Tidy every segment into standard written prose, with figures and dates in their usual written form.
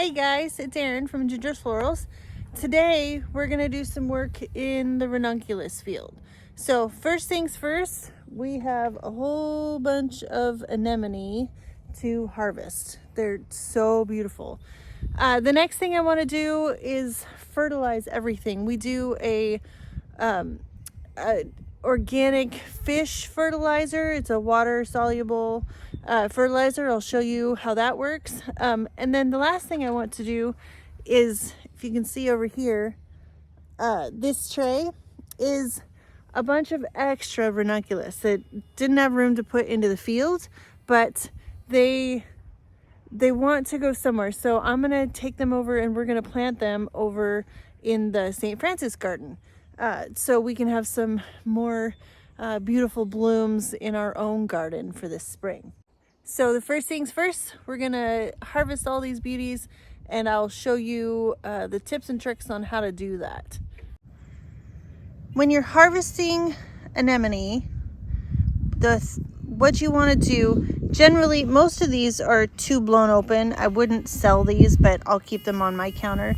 Hey guys, it's Erin from Ginger's Florals. Today we're going to do some work in the Ranunculus field. So first things first, we have a whole bunch of anemone to harvest. They're so beautiful. The next thing I want to do is fertilize everything. We do a organic fish fertilizer. It's a water soluble fertilizer. I'll show you how that works. And then the last thing I want to do is, if you can see over here, this tray is a bunch of extra ranunculus that didn't have room to put into the field, but they want to go somewhere. So I'm gonna take them over and we're gonna plant them over in the St. Francis garden. So we can have some more beautiful blooms in our own garden for this spring. So the first things first, we're gonna harvest all these beauties and I'll show you the tips and tricks on how to do that. When you're harvesting anemone, what you want to do, generally most of these are too blown open. I wouldn't sell these, but I'll keep them on my counter.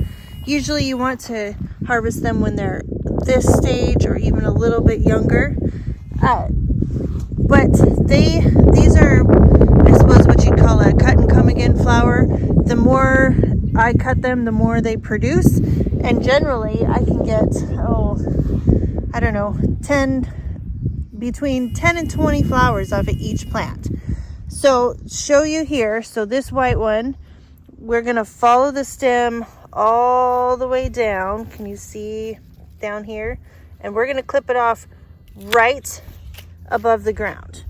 Usually you want to harvest them when they're this stage or even a little bit younger. But these are, I suppose, what you'd call a cut and come again flower. The more I cut them, the more they produce. And generally I can get, I don't know, between 10 and 20 flowers off of each plant. So show you here, so this white one, we're gonna follow the stem all the way down. Can you see down here? And we're gonna clip it off right above the ground.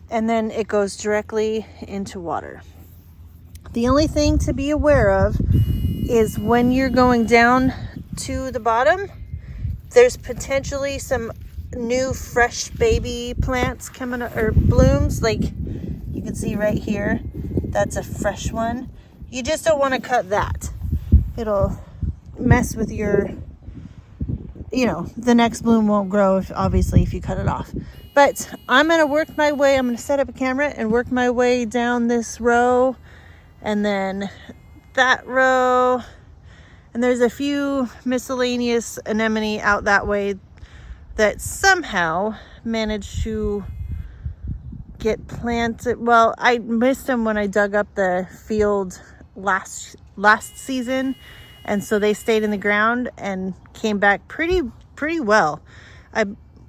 And then it goes directly into water. The only thing to be aware of is when you're going down to the bottom, there's potentially some new fresh baby plants coming, or blooms, like you can see right here. That's a fresh one. You just don't want to cut that. It'll mess with your, the next bloom won't grow if you cut it off. But I'm going to work my way, I'm going to set up a camera and work my way down this row and then that row. And there's a few miscellaneous anemone out that way that somehow managed to get planted. Well, I missed them when I dug up the field last season, and so they stayed in the ground and came back pretty well.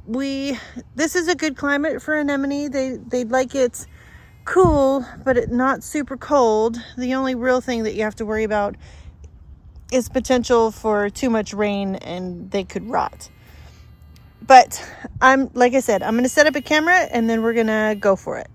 This is a good climate for anemone. They'd like it cool, but not super cold. The only real thing that you have to worry about is potential for too much rain and they could rot. But like I said, I'm going to set up a camera and then we're going to go for it.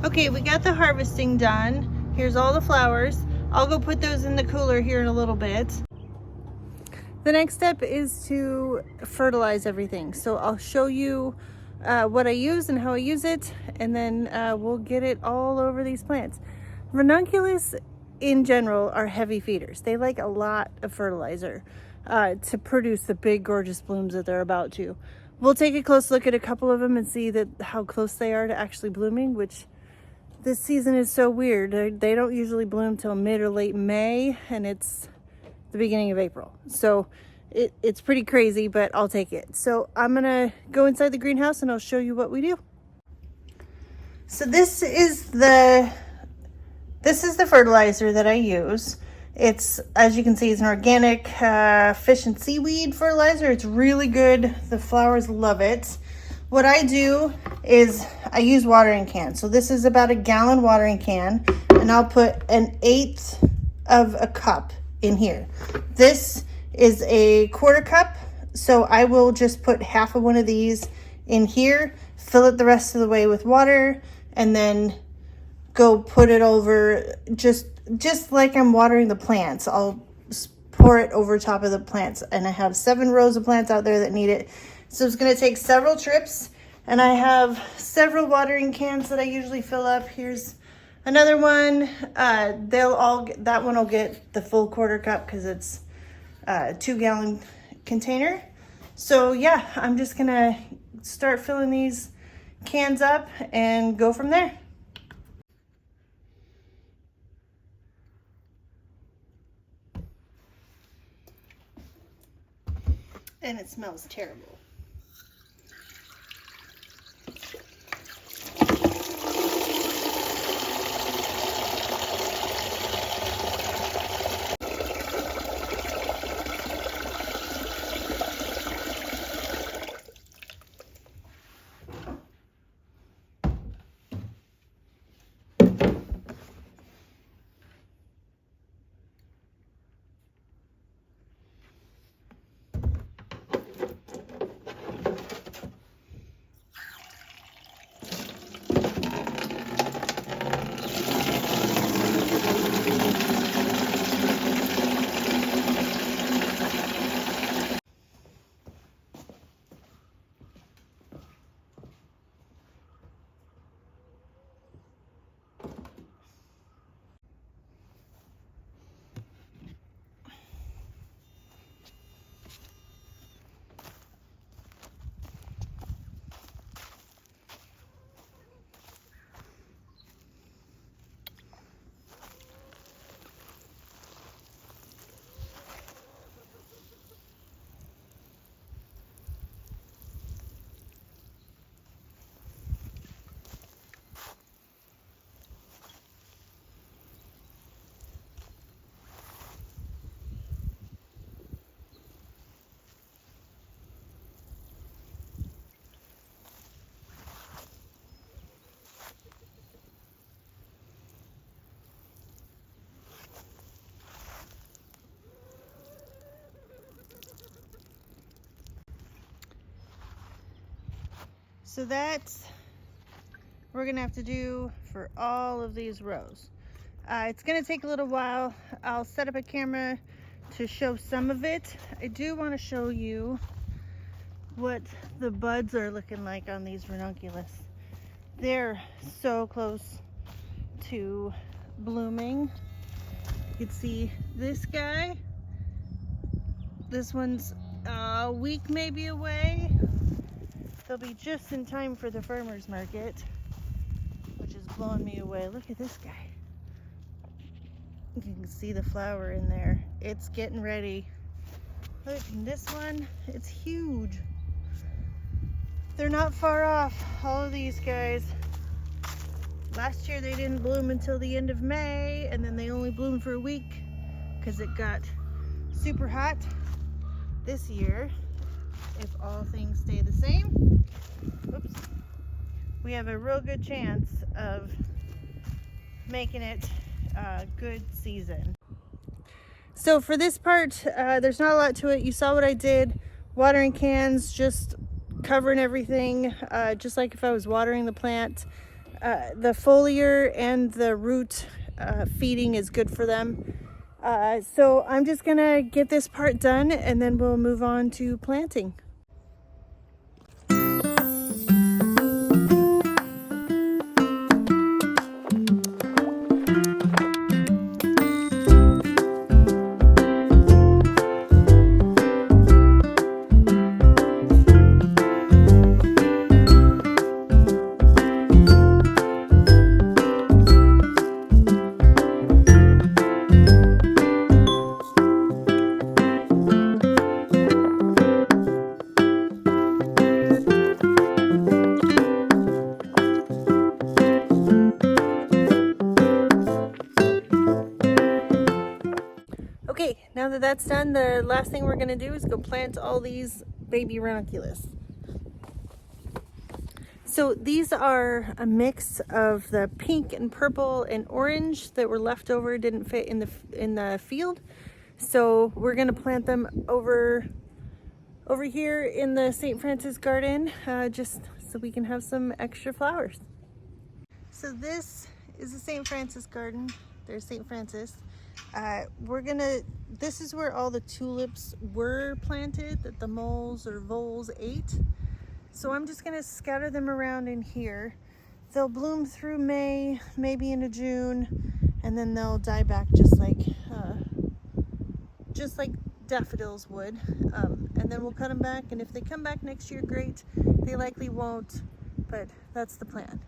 Okay, we got the harvesting done. Here's all the flowers. I'll go put those in the cooler here in a little bit. The next step is to fertilize everything. So I'll show you what I use and how I use it, and then we'll get it all over these plants. Ranunculus in general are heavy feeders. They like a lot of fertilizer to produce the big gorgeous blooms that they're about to. We'll take a close look at a couple of them and see how close they are to actually blooming, which This season is so weird. They don't usually bloom till mid or late May, and it's the beginning of April. So it's pretty crazy, but I'll take it. So I'm gonna go inside the greenhouse and I'll show you what we do. So this is the fertilizer that I use. It's, as you can see, it's an organic fish and seaweed fertilizer. It's really good. The flowers love it. What I do is I use watering cans. So this is about a gallon watering can, and I'll put 1/8 of a cup in here. This is a 1/4 cup, so I will just put half of one of these in here, fill it the rest of the way with water, and then go put it over just like I'm watering the plants. I'll pour it over top of the plants, and I have 7 rows of plants out there that need it. So it's going to take several trips, and I have several watering cans that I usually fill up. Here's another one. That one will get the full 1/4 cup because it's a 2-gallon container. So yeah, I'm just gonna start filling these cans up and go from there. And it smells terrible. So that's we're gonna have to do for all of these rows. It's gonna take a little while. I'll set up a camera to show some of it. I do want to show you what the buds are looking like on these ranunculus. They're so close to blooming. You can see this guy. This one's a week maybe away. They'll be just in time for the farmer's market, which is blowing me away. Look at this guy. You can see the flower in there. It's getting ready. Look, and this one, it's huge. They're not far off, all of these guys. Last year they didn't bloom until the end of May, and then they only bloomed for a week because it got super hot. This year, if all things stay the same, oops, we have a real good chance of making it a good season. So for this part, there's not a lot to it. You saw what I did. Watering cans, just covering everything, just like if I was watering the plant. The foliar and the root feeding is good for them. So I'm just gonna get this part done and then we'll move on to planting. Okay, now that that's done, the last thing we're gonna do is go plant all these baby ranunculus. So these are a mix of the pink and purple and orange that were left over, didn't fit in the field. So we're gonna plant them over here in the St. Francis garden, just so we can have some extra flowers. So this is the St. Francis garden. There's St. Francis. This is where all the tulips were planted that the moles or voles ate. So I'm just gonna scatter them around in here. They'll bloom through May, maybe into June, and then they'll die back just like daffodils would. And then we'll cut them back, and if they come back next year, great. They likely won't, but that's the plan.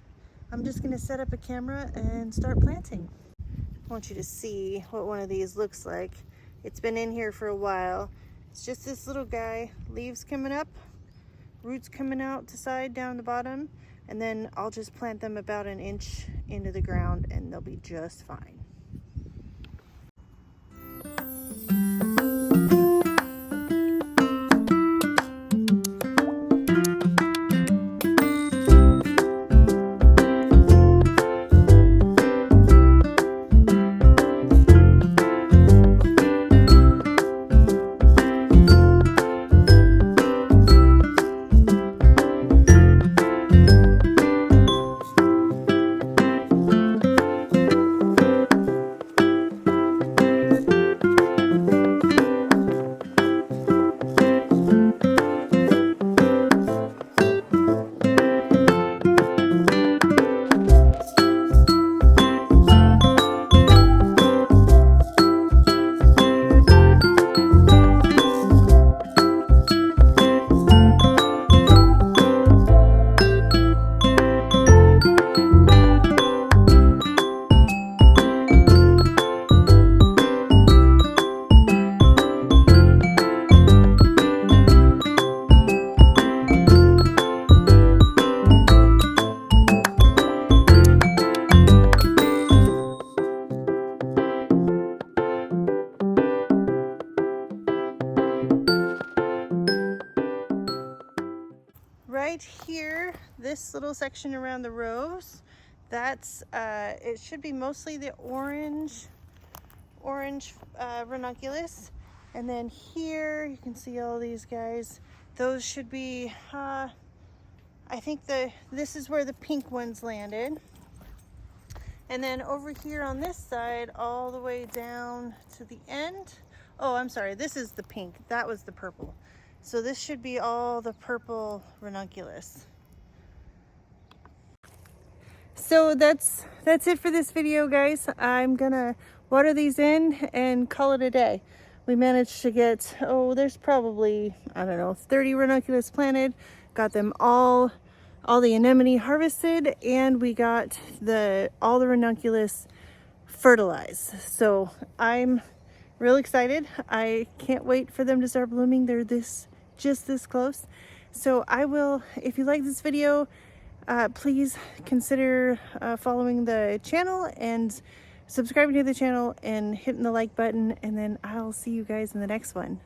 I'm just gonna set up a camera and start planting. I want you to see what one of these looks like. It's been in here for a while. It's just this little guy, leaves coming up, roots coming out the side, down the bottom, and then I'll just plant them about an inch into the ground and they'll be just fine. Right here, this little section around the rows, that's it should be mostly the orange ranunculus, and then here you can see all these guys. Those should be I think this is where the pink ones landed, and then over here on this side all the way down to the end. Oh, I'm sorry, this is the pink, that was the purple. So this should be all the purple ranunculus. So that's it for this video, guys. I'm gonna water these in and call it a day. We managed to get, there's probably, I don't know, 30 ranunculus planted. Got them all the anemone harvested, and we got all the ranunculus fertilized. So I'm real excited. I can't wait for them to start blooming. They're just this close. So I will, if you like this video, please consider following the channel and subscribing to the channel and hitting the like button, and then I'll see you guys in the next one.